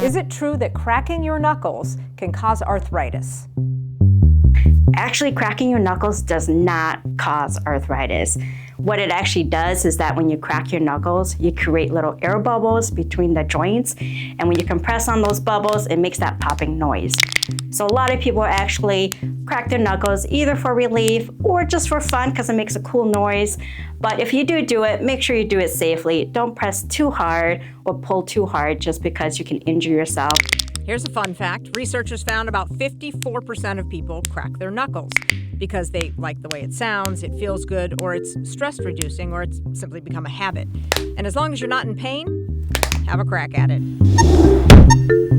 Is it true that cracking your knuckles can cause arthritis? Actually, cracking your knuckles does not cause arthritis. What it actually does is that when you crack your knuckles, you create little air bubbles between the joints, and when you compress on those bubbles, it makes that popping noise. So a lot of people actually crack their knuckles either for relief or just for fun because it makes a cool noise. But if you do it, make sure you do it safely. Don't press too hard or pull too hard just because you can injure yourself. Here's a fun fact. Researchers found about 54% of people crack their knuckles because they like the way it sounds, it feels good, or it's stress reducing, or it's simply become a habit. And as long as you're not in pain, have a crack at it.